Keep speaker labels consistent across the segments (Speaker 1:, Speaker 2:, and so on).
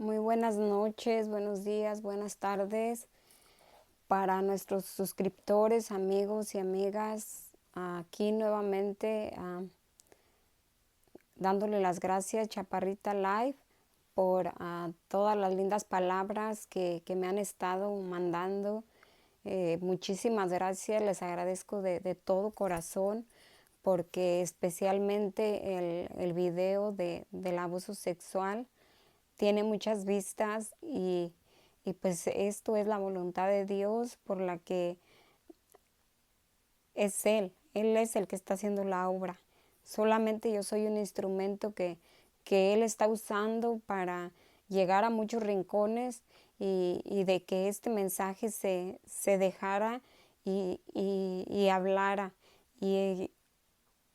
Speaker 1: Muy buenas noches, buenos días, buenas tardes para nuestros suscriptores, amigos y amigas. Aquí nuevamente dándole las gracias, Chaparrita Live, por todas las lindas palabras que me han estado mandando. Muchísimas gracias, les agradezco de todo corazón, porque especialmente el video del abuso sexual tiene muchas vistas y pues esto es la voluntad de Dios por la que es Él es el que está haciendo la obra. Solamente yo soy un instrumento que Él está usando para llegar a muchos rincones y de que este mensaje se dejara y hablara. Y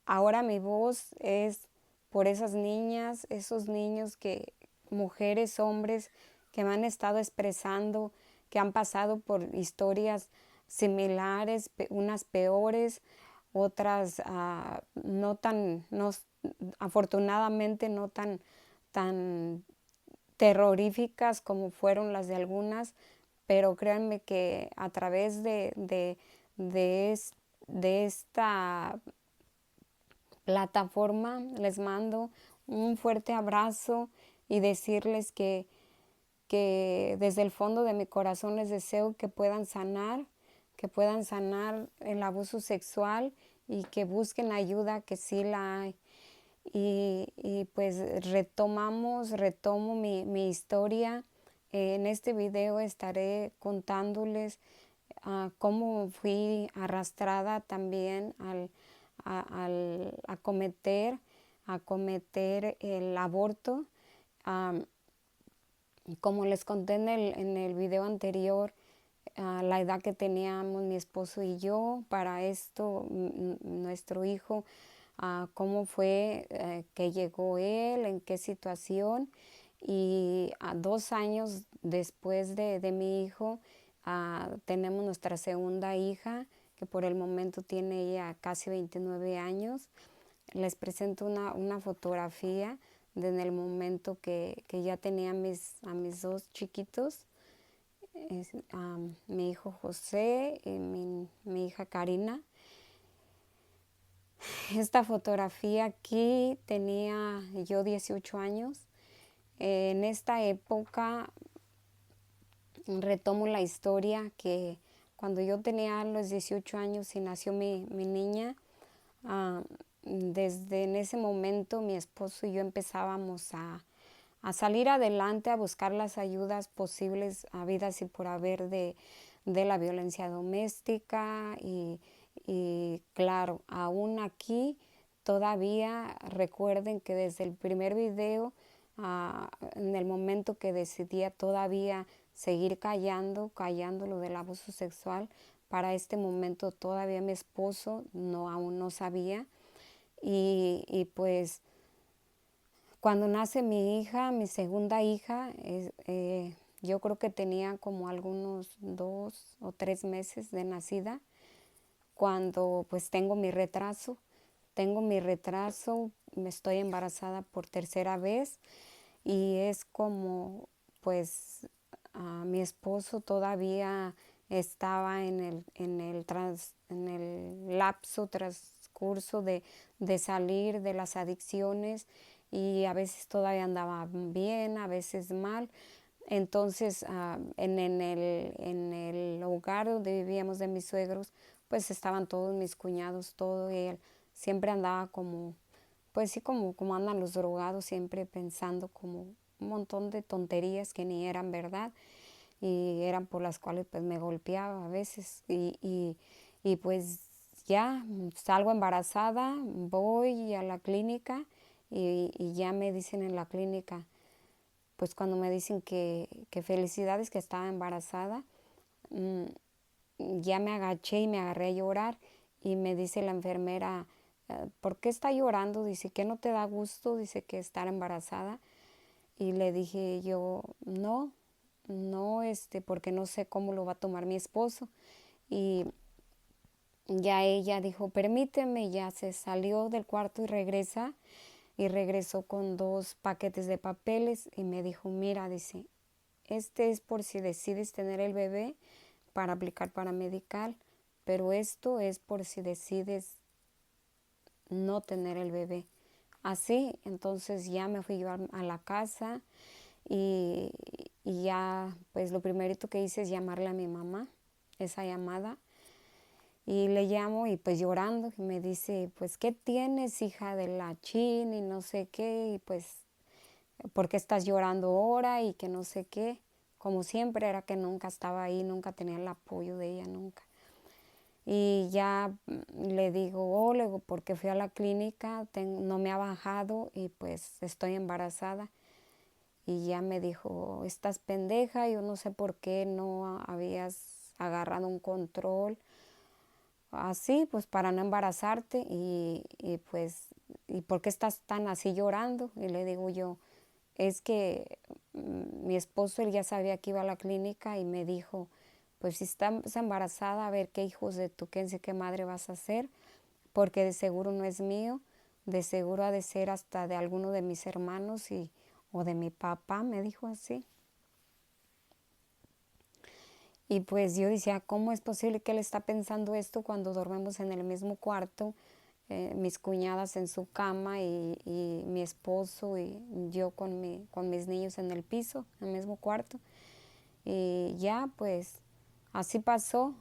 Speaker 1: ahora mi voz es por esas niñas, esos niños mujeres, hombres, que me han estado expresando, que han pasado por historias similares, unas peores, otras no tan, no, afortunadamente no tan terroríficas como fueron las de algunas, pero créanme que a través de esta plataforma les mando un fuerte abrazo y decirles que desde el fondo de mi corazón les deseo que puedan sanar el abuso sexual y que busquen ayuda, que sí la hay. Y pues retomo mi historia. En este video estaré contándoles cómo fui arrastrada también a cometer el aborto. Como les conté en el video anterior, la edad que teníamos mi esposo y yo para esto, nuestro hijo, cómo fue que llegó él, en qué situación. Y 2 años después de mi hijo, tenemos nuestra segunda hija, que por el momento tiene ella casi 29 años. Les presento una fotografía de en el momento que ya tenía a mis dos chiquitos, mi hijo José y mi hija Karina. Esta fotografía aquí tenía yo 18 años. En esta época retomo la historia que cuando yo tenía los 18 años y nació mi niña, desde en ese momento mi esposo y yo empezábamos a salir adelante, a buscar las ayudas posibles, habidas y por haber de la violencia doméstica y claro, aún aquí todavía recuerden que desde el primer video, en el momento que decidía todavía seguir callando lo del abuso sexual, para este momento todavía mi esposo aún no sabía y pues cuando nace mi hija, mi segunda hija, yo creo que tenía como algunos 2 o 3 meses de nacida, cuando pues tengo mi retraso, me estoy embarazada por tercera vez y es como pues mi esposo todavía estaba en el lapso transcurso de salir de las adicciones y a veces todavía andaba bien, a veces mal. Entonces, en el hogar donde vivíamos de mis suegros, pues estaban todos mis cuñados, todo, y él siempre andaba como, pues sí, como andan los drogados, siempre pensando como un montón de tonterías que ni eran verdad y eran por las cuales pues me golpeaba a veces y pues ya salgo embarazada, voy a la clínica y ya me dicen en la clínica, pues cuando me dicen que felicidades que estaba embarazada, ya me agaché y me agarré a llorar y me dice la enfermera, ¿por qué está llorando? Dice, ¿que no te da gusto? Dice que estar embarazada. Y le dije yo, no, porque no sé cómo lo va a tomar mi esposo. Y ya ella dijo, permíteme, ya se salió del cuarto y regresa. y regresó con 2 paquetes de papeles y me dijo, mira, dice, este es por si decides tener el bebé para aplicar para medical, pero esto es por si decides no tener el bebé. Así, entonces ya me fui yo a la casa y, y ya, pues lo primerito que hice es llamarle a mi mamá, esa llamada, y le llamo y pues llorando, y me dice, pues, ¿qué tienes, hija de la chin? Y no sé qué, y pues, ¿por qué estás llorando ahora? Y que no sé qué. Como siempre era que nunca estaba ahí, nunca tenía el apoyo de ella, nunca. Y ya le digo, oh, luego porque fui a la clínica, no me ha bajado y pues estoy embarazada. Y ya me dijo, estás pendeja, yo no sé por qué no habías agarrado un control así, pues para no embarazarte y pues, ¿y por qué estás tan así llorando? Y le digo yo, es que mi esposo, él ya sabía que iba a la clínica y me dijo, pues si estás embarazada, a ver qué hijos de tu qué madre vas a hacer, porque de seguro no es mío, de seguro ha de ser hasta de alguno de mis hermanos o de mi papá, me dijo así. Y pues yo decía, ¿cómo es posible que él está pensando esto cuando dormimos en el mismo cuarto? Mis cuñadas en su cama y mi esposo y yo con mis niños en el piso, en el mismo cuarto. Y ya pues así pasó.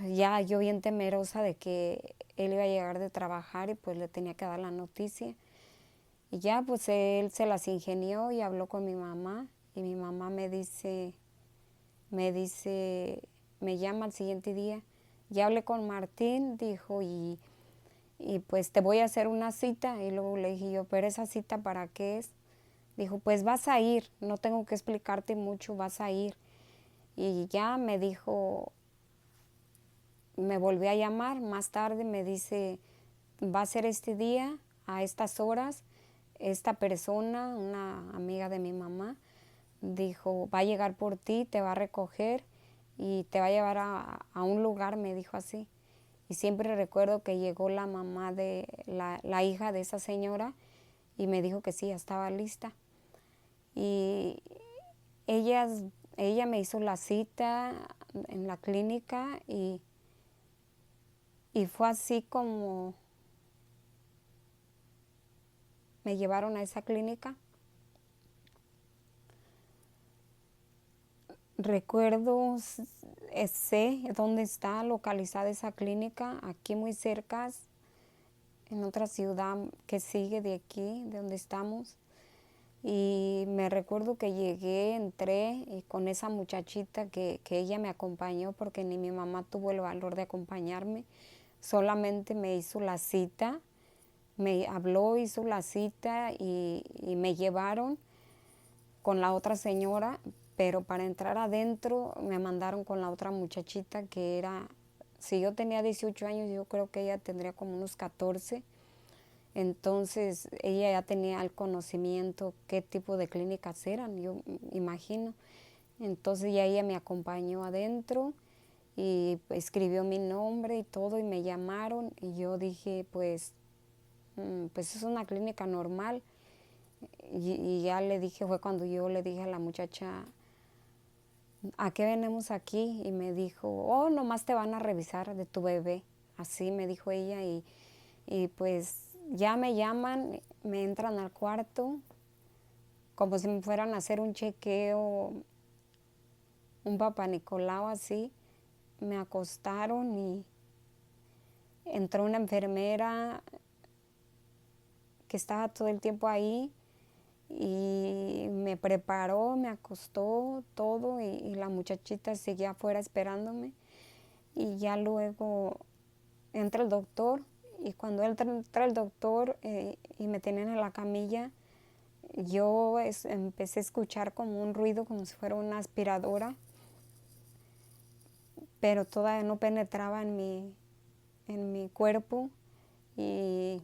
Speaker 1: Ya yo bien temerosa de que él iba a llegar de trabajar y pues le tenía que dar la noticia. Y ya pues él se las ingenió y habló con mi mamá y mi mamá me dice, me llama al siguiente día. Ya hablé con Martín, dijo, y pues te voy a hacer una cita. Y luego le dije yo, ¿pero esa cita para qué es? Dijo, pues vas a ir, no tengo que explicarte mucho, vas a ir. Y ya me dijo, me volvió a llamar más tarde, me dice, va a ser este día, a estas horas, esta persona, una amiga de mi mamá, dijo, va a llegar por ti, te va a recoger y te va a llevar a un lugar, me dijo así. Y siempre recuerdo que llegó la mamá de la hija de esa señora y me dijo que sí, ya estaba lista. Y ella, ella me hizo la cita en la clínica y fue así como me llevaron a esa clínica. Recuerdo, sé dónde está localizada esa clínica, aquí muy cerca, en otra ciudad que sigue de aquí, de donde estamos. Y me recuerdo que llegué, entré y con esa muchachita que ella me acompañó porque ni mi mamá tuvo el valor de acompañarme, solamente me hizo la cita, me habló, hizo la cita y me llevaron con la otra señora, pero para entrar adentro me mandaron con la otra muchachita que era, si yo tenía 18 años, yo creo que ella tendría como unos 14. Entonces ella ya tenía el conocimiento qué tipo de clínicas eran, yo imagino. Entonces ya ella me acompañó adentro y escribió mi nombre y todo y me llamaron y yo dije pues, pues es una clínica normal. Y ya le dije, fue cuando yo le dije a la muchacha, ¿a qué venimos aquí? Y me dijo, oh, nomás te van a revisar de tu bebé. Así me dijo ella y pues ya me llaman, me entran al cuarto, como si me fueran a hacer un chequeo, un papá Nicolau así. Me acostaron y entró una enfermera que estaba todo el tiempo ahí y me preparó, me acostó todo y la muchachita seguía afuera esperándome y ya luego entra el doctor y cuando entra el doctor y me tienen en la camilla, yo empecé a escuchar como un ruido como si fuera una aspiradora, pero todavía no penetraba en mi cuerpo y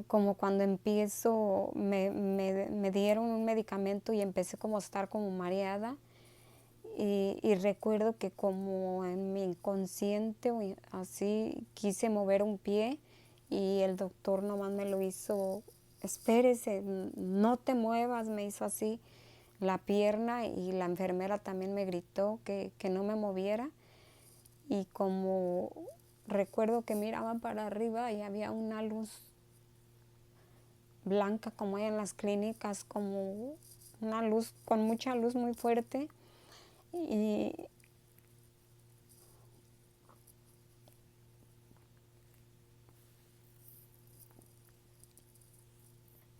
Speaker 1: como cuando empiezo, me dieron un medicamento y empecé como a estar como mareada Y recuerdo que como en mi inconsciente así quise mover un pie y el doctor nomás me lo hizo, espérese, no te muevas, me hizo así la pierna y la enfermera también me gritó que no me moviera y como recuerdo que miraba para arriba y había una luz blanca como hay en las clínicas, como una luz, con mucha luz muy fuerte y,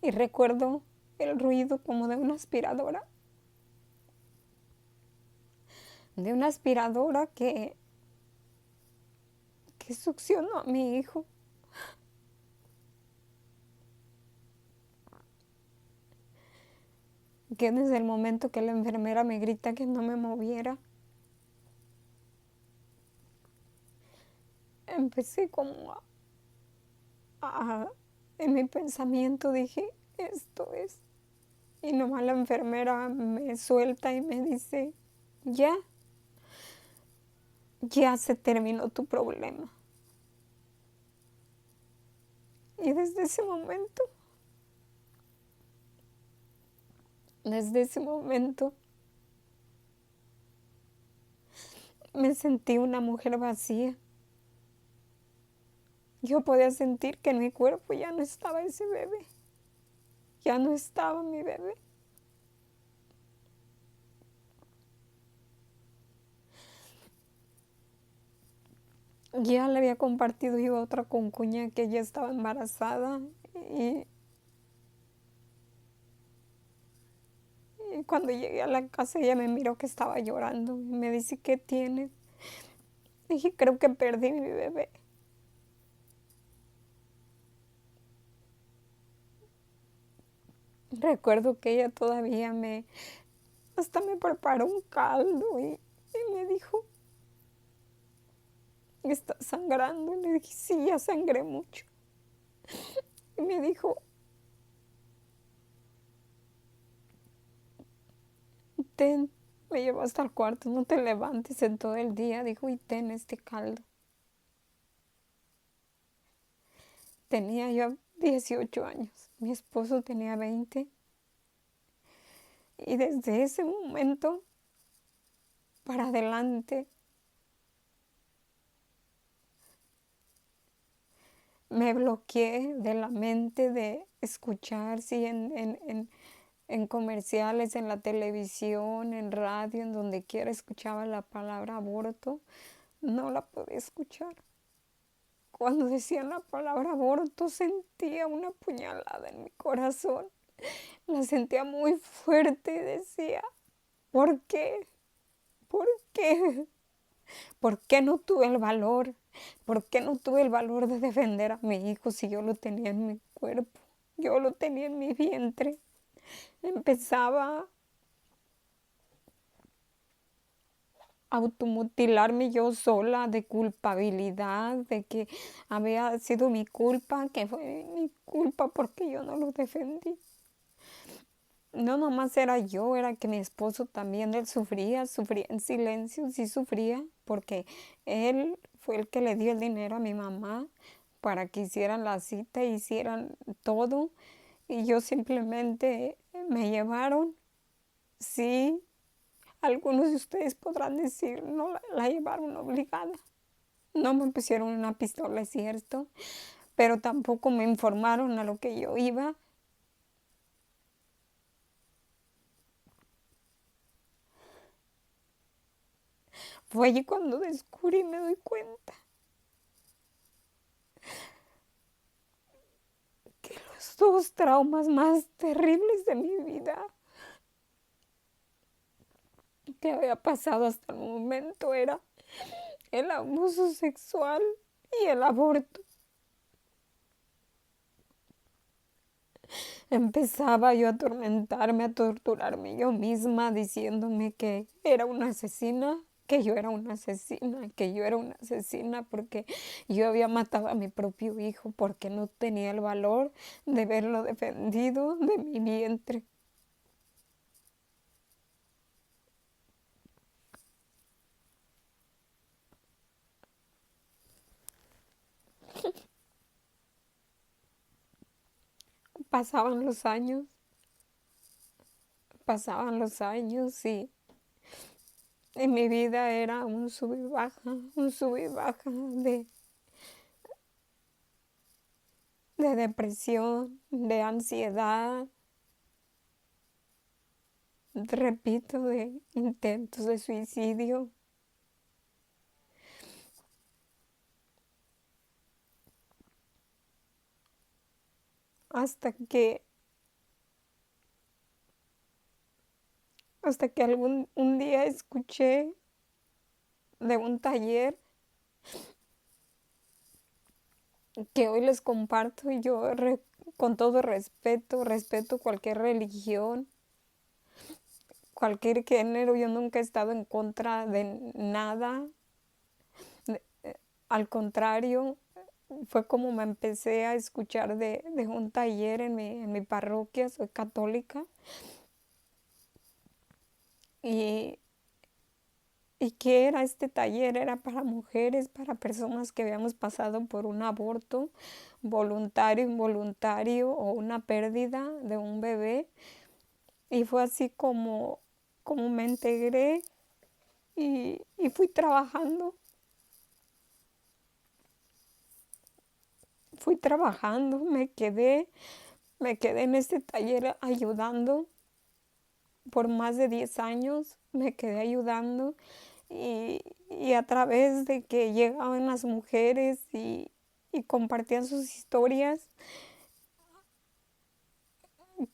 Speaker 1: y recuerdo el ruido como de una aspiradora que succionó a mi hijo. Que desde el momento que la enfermera me grita que no me moviera, empecé como a en mi pensamiento dije, esto es. Y nomás la enfermera me suelta y me dice, ya, ya se terminó tu problema. Y desde ese momento, me sentí una mujer vacía. Yo podía sentir que en mi cuerpo ya no estaba ese bebé, ya no estaba mi bebé. Ya le había compartido yo a otra concuña que ella estaba embarazada y, y cuando llegué a la casa ella me miró que estaba llorando y me dice, ¿qué tienes? Dije, creo que perdí mi bebé. Recuerdo que ella todavía hasta me preparó un caldo y me dijo, ¿está sangrando? Y le dije, sí, ya sangré mucho. Y me dijo, ten, me llevó hasta el cuarto, no te levantes en todo el día, dijo, y ten este caldo. Tenía yo 18 años, mi esposo tenía 20 y desde ese momento para adelante me bloqueé de la mente de escuchar, sí, en comerciales, en la televisión, en radio, en donde quiera escuchaba la palabra aborto, no la podía escuchar. Cuando decían la palabra aborto sentía una puñalada en mi corazón. La sentía muy fuerte y decía, ¿por qué? ¿Por qué? ¿Por qué no tuve el valor? ¿Por qué no tuve el valor de defender a mi hijo si yo lo tenía en mi cuerpo? Yo lo tenía en mi vientre. Empezaba a automutilarme yo sola de culpabilidad, de que había sido mi culpa, que fue mi culpa porque yo no lo defendí. No nomás era yo, era que mi esposo también, él sufría en silencio, sí sufría, porque él fue el que le dio el dinero a mi mamá para que hicieran la cita, hicieran todo, y yo simplemente me llevaron. Sí, algunos de ustedes podrán decir, no la llevaron obligada, no me pusieron una pistola, es cierto, pero tampoco me informaron a lo que yo iba. Fue allí cuando descubrí y me doy cuenta que los dos traumas más terribles de mi vida que había pasado hasta el momento era el abuso sexual y el aborto. Empezaba yo a atormentarme, a torturarme yo misma, diciéndome que era una asesina, que yo era una asesina, que yo era una asesina porque yo había matado a mi propio hijo, porque no tenía el valor de verlo defendido de mi vientre. pasaban los años, y mi vida era un sub y baja de depresión, de ansiedad, repito, de intentos de suicidio. Hasta que, un día escuché de un taller que hoy les comparto, y yo con todo respeto cualquier religión, cualquier género. Yo nunca he estado en contra de nada. Al contrario, fue como me empecé a escuchar de un taller en mi parroquia. Soy católica. Y, ¿Y qué era este taller? Era para mujeres, para personas que habíamos pasado por un aborto voluntario, involuntario, o una pérdida de un bebé. Y fue así como me integré y fui trabajando. Me quedé en este taller ayudando por más de 10 años. Me quedé ayudando y a través de que llegaban las mujeres y compartían sus historias,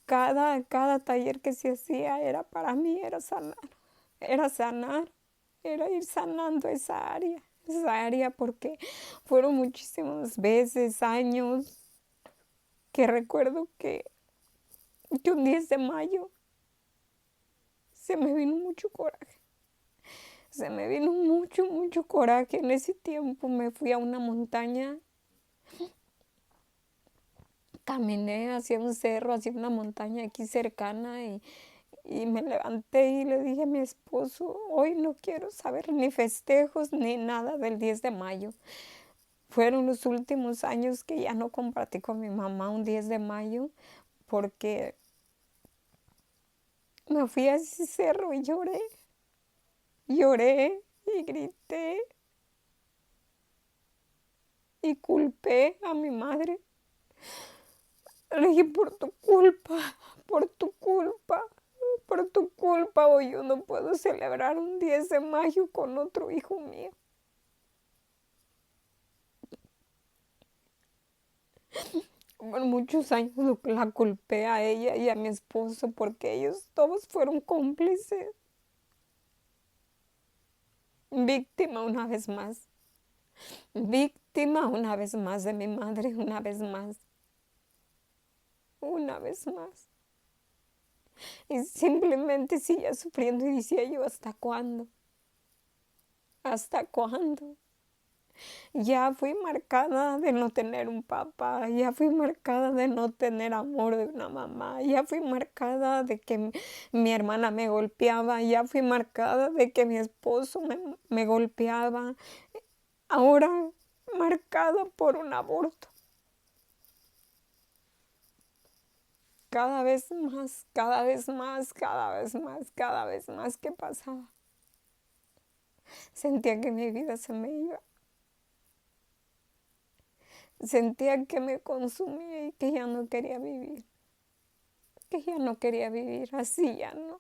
Speaker 1: cada taller que se hacía era para mí, era sanar, era ir sanando esa área, porque fueron muchísimas veces, años, que recuerdo que un 10 de mayo se me vino mucho coraje. Se me vino mucho, mucho coraje. En ese tiempo me fui a una montaña, caminé hacia un cerro, hacia una montaña aquí cercana, y me levanté y le dije a mi esposo: hoy no quiero saber ni festejos ni nada del 10 de mayo. Fueron los últimos años que ya no compartí con mi mamá un 10 de mayo, porque me fui a ese cerro y lloré y grité y culpé a mi madre. Le dije: por tu culpa, por tu culpa, hoy yo no puedo celebrar un 10 de mayo con otro hijo mío. Por muchos años la culpé a ella y a mi esposo, porque ellos todos fueron cómplices. Víctima una vez más de mi madre, una vez más. Y simplemente seguía sufriendo y decía yo: ¿hasta cuándo? ¿Hasta cuándo? Ya fui marcada de no tener un papá, ya fui marcada de no tener amor de una mamá, ya fui marcada de que mi hermana me golpeaba, ya fui marcada de que mi esposo me golpeaba. Ahora marcada por un aborto. Cada vez más, cada vez más, cada vez más, cada vez más que pasaba, sentía que mi vida se me iba. Sentía que me consumía y que ya no quería vivir. Que ya no quería vivir así, ya no.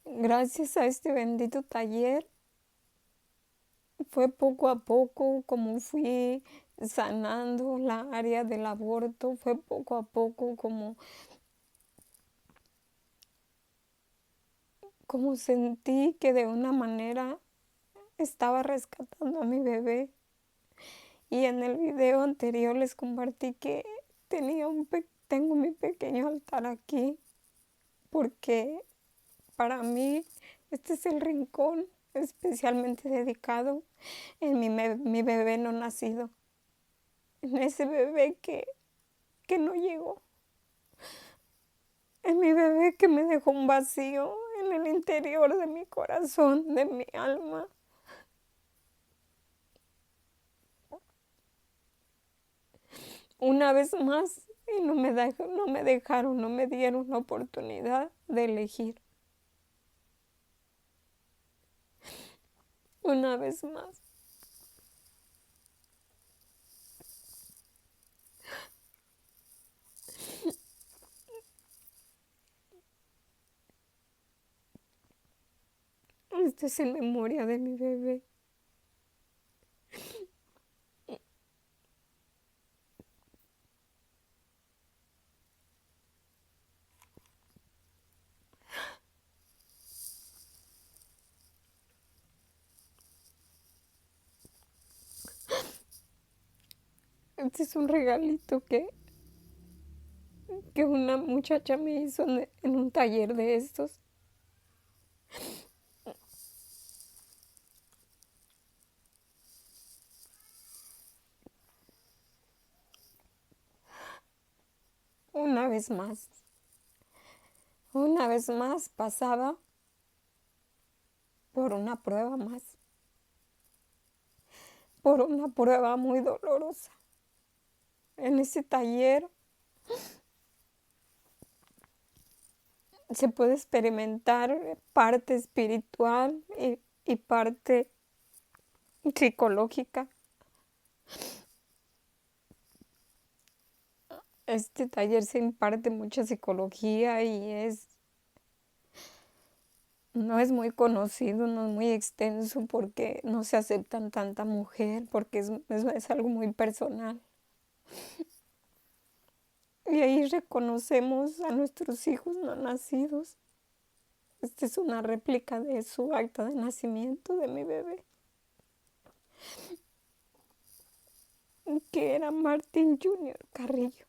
Speaker 1: Gracias a este bendito taller, fue poco a poco como fui sanando la área del aborto. Fue poco a poco como sentí que de una manera estaba rescatando a mi bebé. Y en el video anterior les compartí que tengo mi pequeño altar aquí, porque para mí este es el rincón especialmente dedicado en mi bebé no nacido, en ese bebé que no llegó, en mi bebé que me dejó un vacío en el interior de mi corazón, de mi alma. una vez más y no me dejaron, no me dieron la oportunidad de elegir. Una vez más. Esto es en memoria de mi bebé. Este es un regalito que una muchacha me hizo en un taller de estos. Una una vez más pasaba por una prueba más, por una prueba muy dolorosa. En ese taller se puede experimentar parte espiritual y parte psicológica. Este taller se imparte mucha psicología y no es muy conocido, no es muy extenso porque no se aceptan tanta mujer, porque es algo muy personal. Y ahí reconocemos a nuestros hijos no nacidos. Esta es una réplica de su acta de nacimiento de mi bebé, que era Martín Junior Carrillo.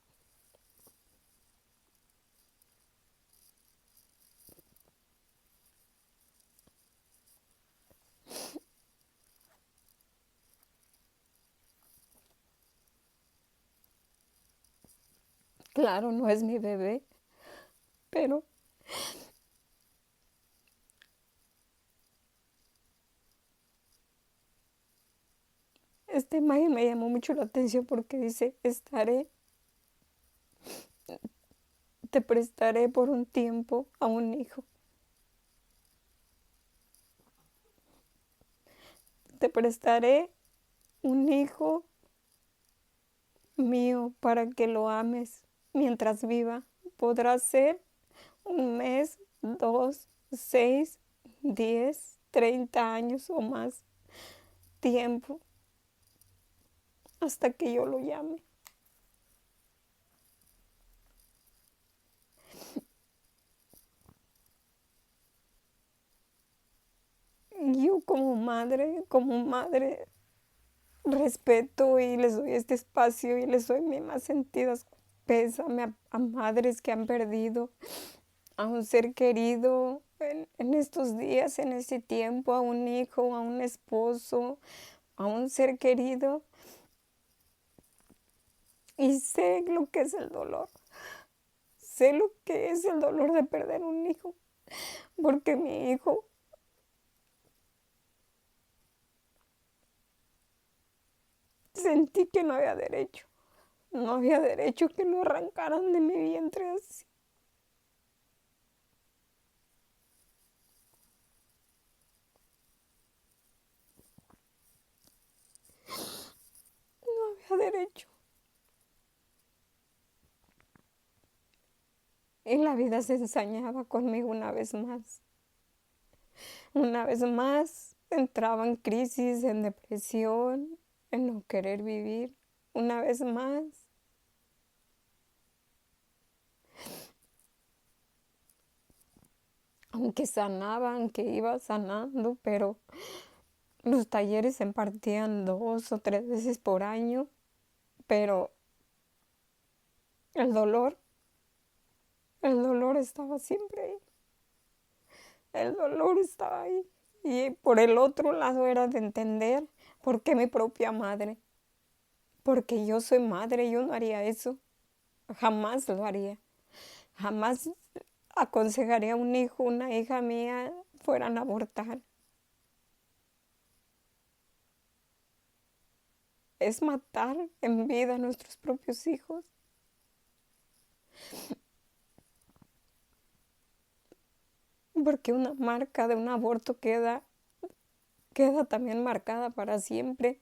Speaker 1: Claro, no es mi bebé, pero esta imagen me llamó mucho la atención porque dice, te prestaré por un tiempo a un hijo. Te prestaré un hijo mío para que lo ames mientras viva. Podrá ser un mes, 2, 6, 10, 30 años o más tiempo hasta que yo lo llame. Yo como madre, respeto y les doy este espacio y les doy mi más sentido pésame a madres que han perdido a un ser querido en estos días, en este tiempo, a un hijo, a un esposo, a un ser querido. Y sé lo que es el dolor. Sé lo que es el dolor de perder un hijo. Porque mi hijo sentí que no había derecho. No había derecho que lo arrancaran de mi vientre así. No había derecho. Y la vida se ensañaba conmigo una vez más. Una vez más entraba en crisis, en depresión, en no querer vivir. Una vez más. Aunque sanaba, aunque iba sanando, pero los talleres se impartían 2 o 3 veces por año, pero el dolor, el dolor estaba siempre ahí. El dolor estaba ahí. Y por el otro lado era de entender por qué mi propia madre. Porque yo soy madre, yo no haría eso. Jamás lo haría. Jamás aconsejaría a un hijo, una hija mía, fueran a abortar. es matar en vida a nuestros propios hijos. Porque una marca de un aborto queda también marcada para siempre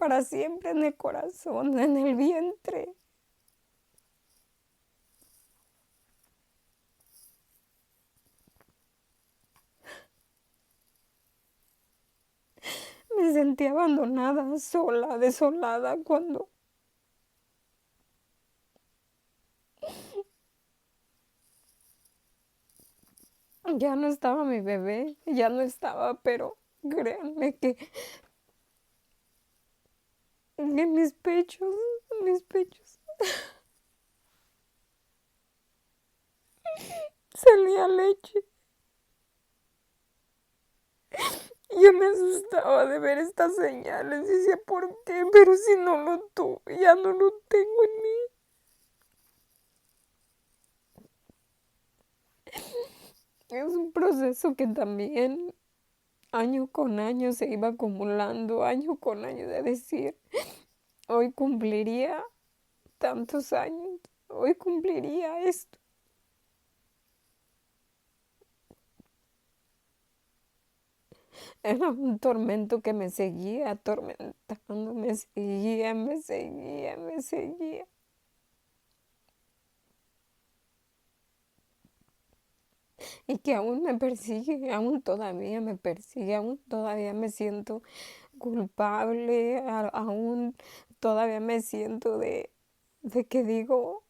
Speaker 1: en el corazón, en el vientre. Me sentí abandonada, sola, desolada cuando ya no estaba mi bebé, ya no estaba, pero créanme que en mis pechos salía leche. Yo me asustaba de ver estas señales, decía, ¿por qué? Pero si no lo tuve, ya no lo tengo en mí. Es un proceso que también año con año se iba acumulando, año con año, de decir, hoy cumpliría tantos años, hoy cumpliría esto. Era un tormento que me seguía atormentando, me seguía, me seguía, me seguía. Y que aún me persigue, aún todavía me persigue, aún todavía me siento culpable, aún todavía me siento de que digo,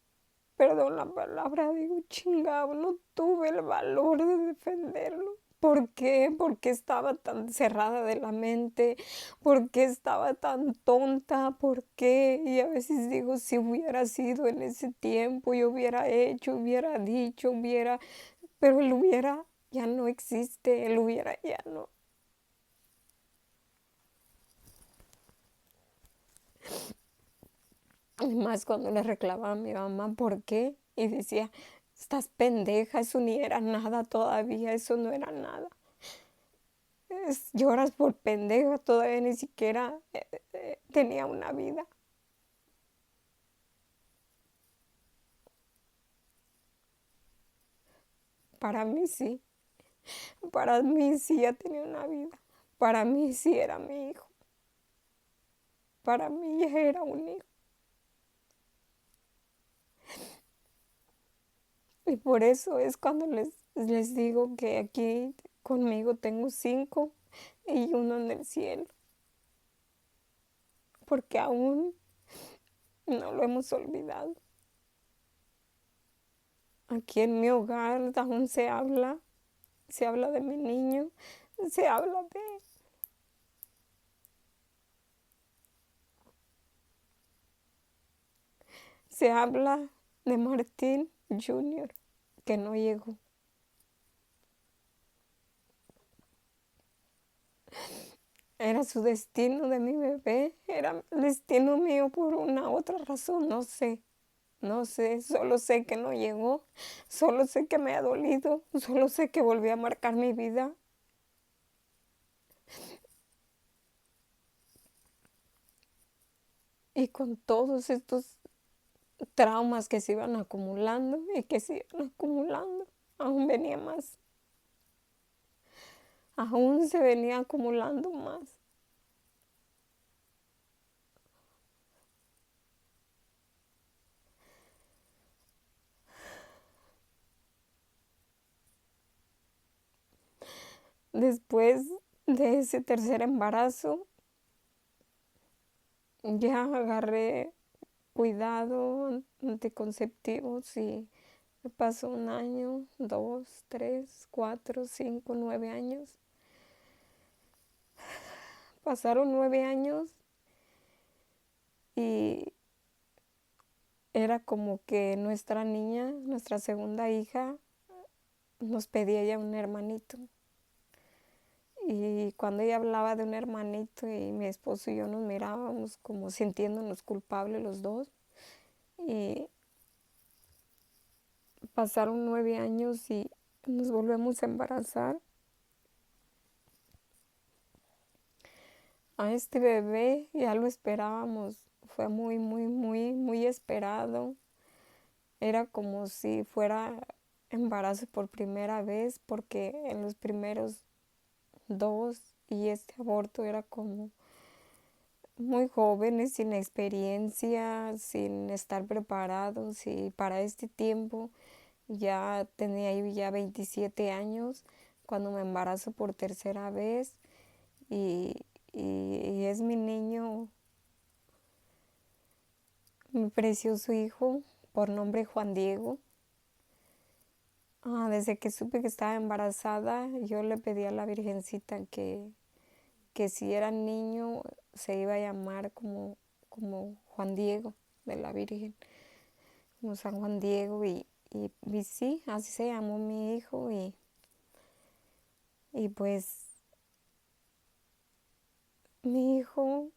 Speaker 1: perdón la palabra, digo, chingado, no tuve el valor de defenderlo. ¿Por qué? ¿Por qué estaba tan cerrada de la mente? ¿Por qué estaba tan tonta? ¿Por qué? Y a veces digo, si hubiera sido en ese tiempo, yo hubiera hecho, hubiera dicho, hubiera, pero el hubiera ya no existe, el hubiera ya no. Y más cuando le reclamaba a mi mamá, ¿por qué? Y decía, estás pendeja, eso ni era nada todavía, eso no era nada. Lloras por pendeja, todavía ni siquiera tenía una vida. Para mí sí, para mí sí ya tenía una vida. Para mí sí era mi hijo. Para mí ya era un hijo. Y por eso es cuando les digo que aquí conmigo tengo 5 y uno en el cielo. Porque aún no lo hemos olvidado. Aquí en mi hogar aún se habla de mi niño, se habla de él. Se habla de Martín Jr., que no llegó. Era su destino de mi bebé, era el destino mío por una otra razón, no sé, no sé, solo sé que no llegó, solo sé que me ha dolido, solo sé que volvió a marcar mi vida. Y con todos estos traumas que se iban acumulando y que se iban acumulando, aún venía más, aún se venía acumulando más. Después de ese tercer embarazo, ya agarré cuidado anticonceptivos y me pasó 1 año, 2, 3, 4, 5, 9 años. Pasaron 9 años y era como que nuestra niña, nuestra segunda hija, nos pedía ya un hermanito. Y cuando ella hablaba de un hermanito y mi esposo y yo nos mirábamos como sintiéndonos culpables los dos. Y pasaron 9 años y nos volvemos a embarazar. a este bebé, ya lo esperábamos, fue muy, muy, muy, muy esperado. Era como si fuera embarazo por primera vez, porque en los primeros dos y este aborto era como muy jóvenes, sin experiencia, sin estar preparados, y para este tiempo ya tenía yo ya 27 años cuando me embarazo por tercera vez, y, y es mi niño, mi precioso hijo, por nombre Juan Diego. Desde que supe que estaba embarazada, yo le pedí a la Virgencita que si era niño se iba a llamar como Juan Diego de la Virgen, como San Juan Diego, y sí, así se llamó mi hijo, y pues mi hijo,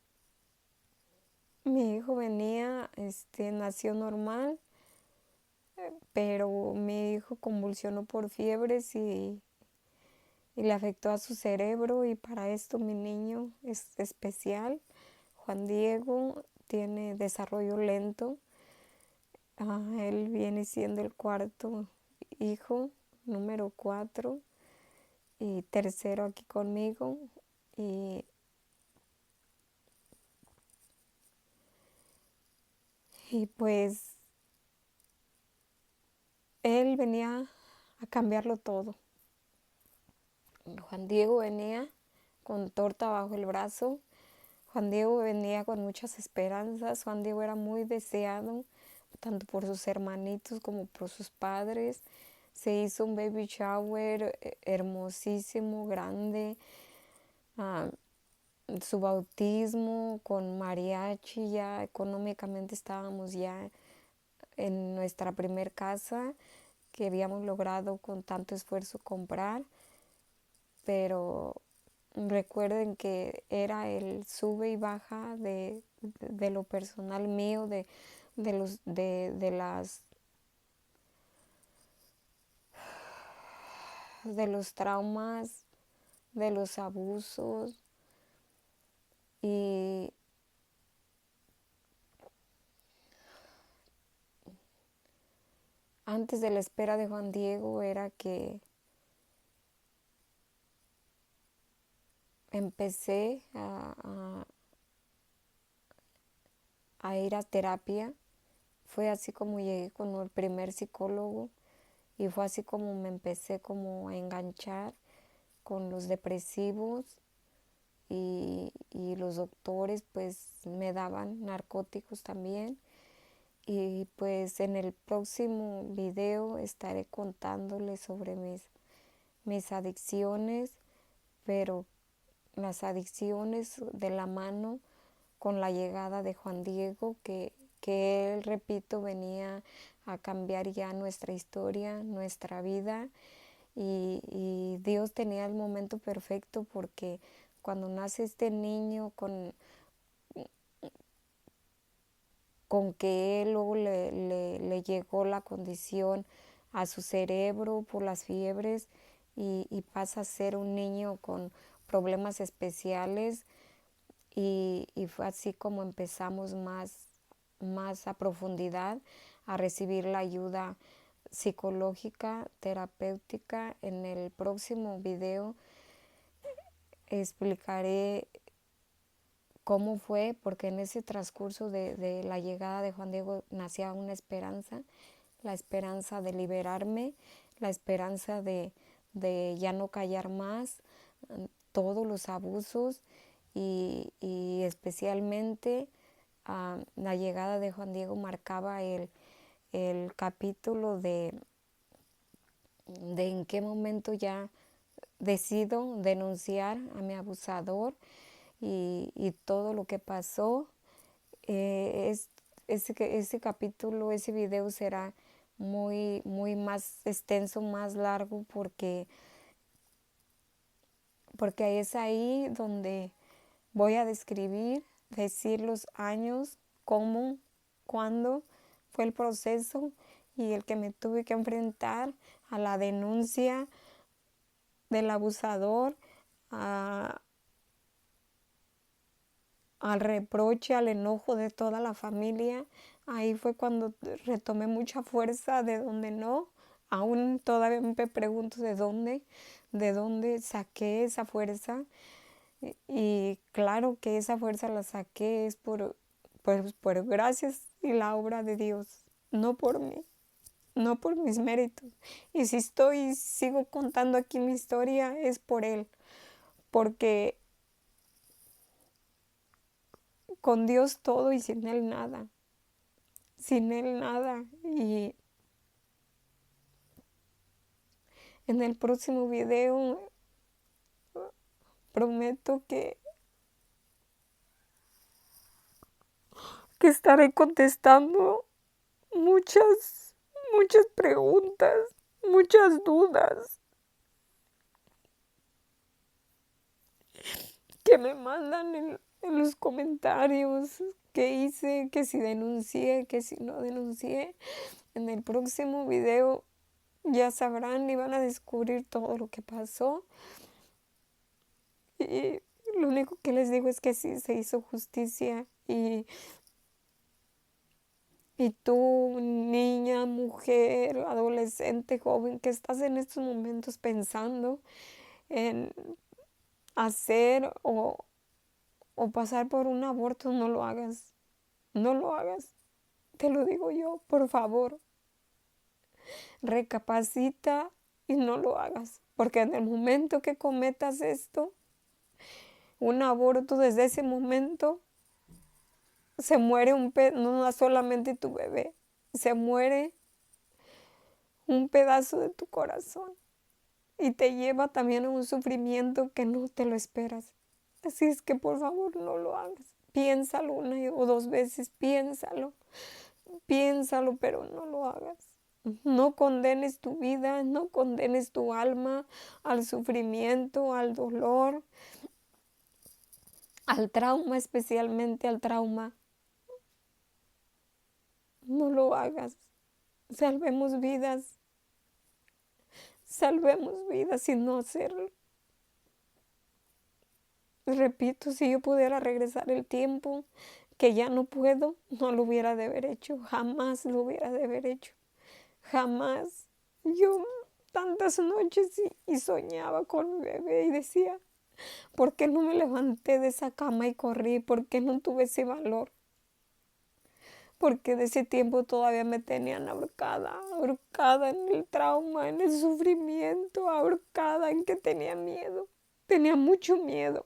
Speaker 1: mi hijo venía, nació normal, pero mi hijo convulsionó por fiebres y le afectó a su cerebro, y para esto mi niño es especial. Juan Diego tiene desarrollo lento. Él viene siendo el cuarto hijo, número 4 y tercero aquí conmigo. Y, y pues él venía a cambiarlo todo. Juan Diego venía con torta bajo el brazo. Juan Diego venía con muchas esperanzas. Juan Diego era muy deseado, tanto por sus hermanitos como por sus padres. Se hizo un baby shower hermosísimo, grande. Ah, Su bautismo con mariachi, ya económicamente estábamos ya en nuestra primer casa que habíamos logrado con tanto esfuerzo comprar, pero recuerden que era el sube y baja de lo personal mío, de los traumas, de los abusos, y antes de la espera de Juan Diego era que empecé a ir a terapia. Fue así como llegué con el primer psicólogo, y fue así como me empecé como a enganchar con los depresivos, y los doctores pues me daban narcóticos también. Y pues en el próximo video estaré contándoles sobre mis adicciones, pero las adicciones de la mano con la llegada de Juan Diego, que él, repito, venía a cambiar ya nuestra historia, nuestra vida, y Dios tenía el momento perfecto, porque cuando nace este niño con que él luego le llegó la condición a su cerebro por las fiebres, y pasa a ser un niño con problemas especiales, y fue así como empezamos más a profundidad a recibir la ayuda psicológica, terapéutica. En el próximo video explicaré cómo fue, porque en ese transcurso de la llegada de Juan Diego nacía una esperanza, la esperanza de liberarme, la esperanza de ya no callar más todos los abusos, y especialmente la llegada de Juan Diego marcaba el capítulo de en qué momento ya decido denunciar a mi abusador, y todo lo que pasó. Ese capítulo, ese video será muy, muy más extenso, más largo, porque es ahí donde voy a decir los años, cómo, cuándo fue el proceso, y el que me tuve que enfrentar a la denuncia del abusador, al reproche, al enojo de toda la familia. Ahí fue cuando retomé mucha fuerza de donde no. Aún todavía me pregunto de dónde saqué esa fuerza. Y claro que esa fuerza la saqué es por gracias y la obra de Dios, no por mí, no por mis méritos. Y si sigo contando aquí mi historia, es por Él, porque con Dios todo y sin Él nada, sin Él nada. Y en el próximo video prometo que estaré contestando muchas preguntas, muchas dudas que me mandan en los comentarios, que hice, que si denuncié, que si no denuncié. En el próximo video ya sabrán y van a descubrir todo lo que pasó. Y lo único que les digo es que sí se hizo justicia. Y tú, niña, mujer, adolescente, joven, que estás en estos momentos pensando en hacer o pasar por un aborto, no lo hagas. No lo hagas. Te lo digo yo, por favor. Recapacita y no lo hagas. Porque en el momento que cometas esto, un aborto, desde ese momento se muere no solamente tu bebé, se muere un pedazo de tu corazón y te lleva también a un sufrimiento que no te lo esperas. Así es que por favor no lo hagas. Piénsalo una o dos veces, piénsalo, pero no lo hagas. No condenes tu vida, no condenes tu alma al sufrimiento, al dolor, al trauma, especialmente al trauma. No lo hagas. Salvemos vidas, salvemos vidas sin no hacerlo. Repito, si yo pudiera regresar el tiempo, que ya no puedo, no lo hubiera de haber hecho, jamás lo hubiera de haber hecho, jamás. Yo tantas noches y soñaba con mi bebé y decía, ¿por qué no me levanté de esa cama y corrí? ¿Por qué no tuve ese valor? Porque de ese tiempo todavía me tenían ahorcada en el trauma, en el sufrimiento, ahorcada en que tenía mucho miedo.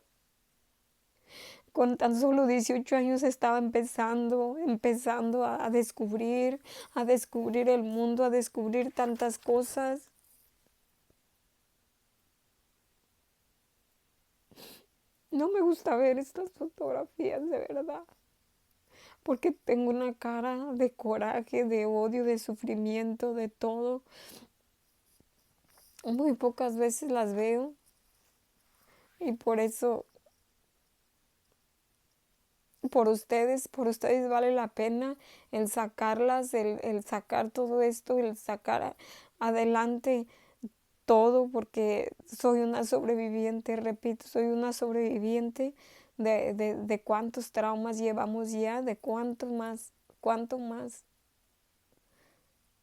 Speaker 1: Con tan solo 18 años estaba empezando a descubrir el mundo, a descubrir tantas cosas. No me gusta ver estas fotografías, de verdad, porque tengo una cara de coraje, de odio, de sufrimiento, de todo. Muy pocas veces las veo y por eso, por ustedes vale la pena el sacarlas, el sacar todo esto, el sacar adelante todo, porque soy una sobreviviente, repito, soy una sobreviviente de cuántos traumas llevamos ya, de cuánto más.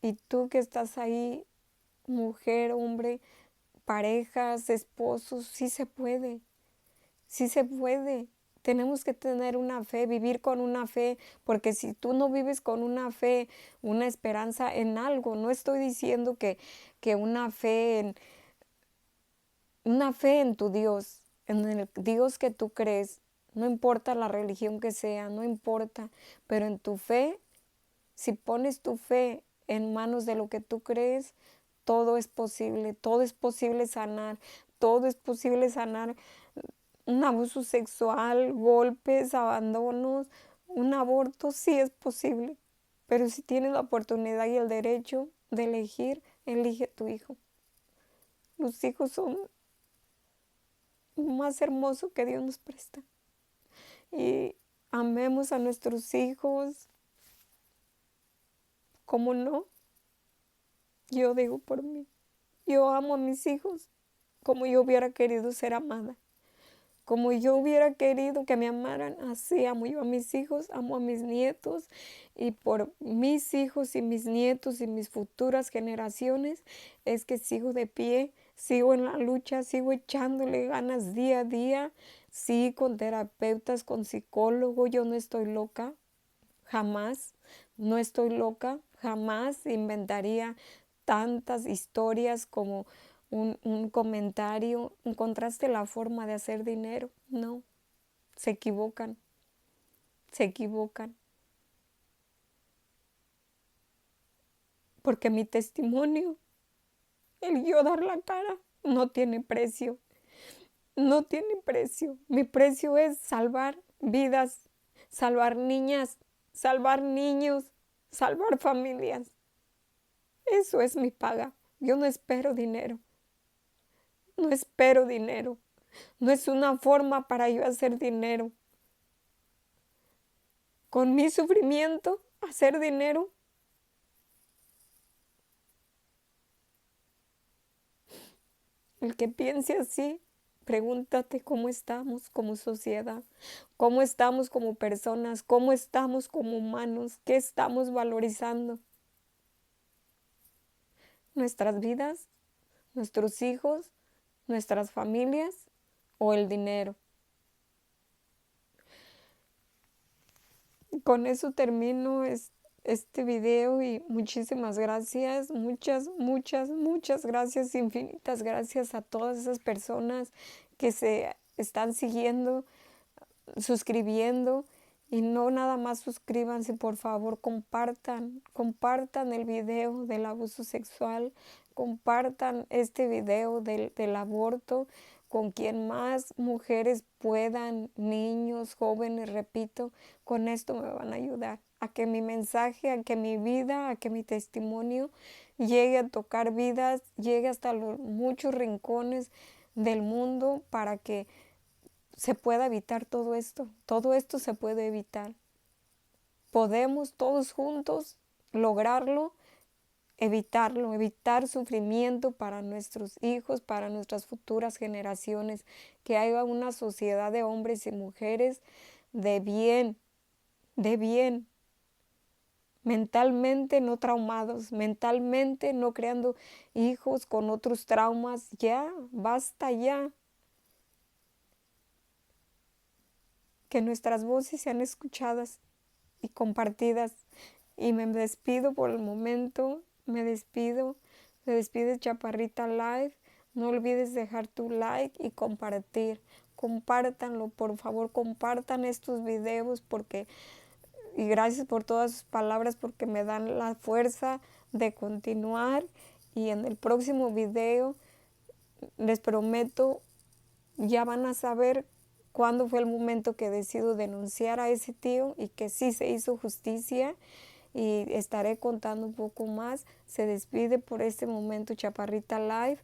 Speaker 1: Y tú que estás ahí, mujer, hombre, parejas, esposos, sí se puede. Tenemos que tener una fe, vivir con una fe, porque si tú no vives con una fe, una esperanza en algo, no estoy diciendo que una fe en tu Dios, en el Dios que tú crees, no importa la religión que sea, no importa, pero en tu fe, si pones tu fe en manos de lo que tú crees, todo es posible sanar, todo es posible sanar un abuso sexual, golpes, abandonos, un aborto, sí es posible, pero si tienes la oportunidad y el derecho de elegir, elige tu hijo. Los hijos son lo más hermoso que Dios nos presta. Y amemos a nuestros hijos, ¿cómo no? Yo digo por mí. Yo amo a mis hijos como yo hubiera querido ser amada. como yo hubiera querido que me amaran, así amo yo a mis hijos, amo a mis nietos, y por mis hijos y mis nietos y mis futuras generaciones es que sigo de pie, sigo en la lucha, sigo echándole ganas día a día, sí, con terapeutas, con psicólogo. Yo no estoy loca, jamás, no estoy loca, jamás inventaría tantas historias como un comentario. ¿Encontraste la forma de hacer dinero? No, se equivocan, se equivocan. Porque mi testimonio, el yo dar la cara, no tiene precio, no tiene precio. Mi precio es salvar vidas, salvar niñas, salvar niños, salvar familias. Eso es mi paga. Yo no espero dinero, no espero dinero. No es una forma para yo hacer dinero. Con mi sufrimiento, hacer dinero. El que piense así, pregúntate cómo estamos como sociedad, cómo estamos como personas, cómo estamos como humanos, qué estamos valorizando. Nuestras vidas, nuestros hijos, nuestras familias o el dinero. Con eso termino este video y muchísimas gracias, muchas gracias, infinitas gracias a todas esas personas que se están siguiendo, suscribiendo. Y no nada más suscríbanse, por favor, compartan el video del abuso sexual, compartan este video del aborto con quien más mujeres puedan, niños, jóvenes, repito, con esto me van a ayudar a que mi mensaje, a que mi vida, a que mi testimonio llegue a tocar vidas, llegue hasta los muchos rincones del mundo para que se pueda evitar todo esto se puede evitar. Podemos todos juntos lograrlo, evitarlo, evitar sufrimiento para nuestros hijos, para nuestras futuras generaciones, que haya una sociedad de hombres y mujeres de bien, mentalmente no traumados, mentalmente no creando hijos con otros traumas. Ya, basta ya. Que nuestras voces sean escuchadas y compartidas. Y me despido por el momento, me despido, se despide Chaparrita Live. No olvides dejar tu like y compartir. Compártanlo, por favor, compartan estos videos y gracias por todas sus palabras porque me dan la fuerza de continuar. Y en el próximo video les prometo, ya van a saber cuándo fue el momento que decido denunciar a ese tío y que sí se hizo justicia, y estaré contando un poco más. Se despide por este momento Chaparrita Live.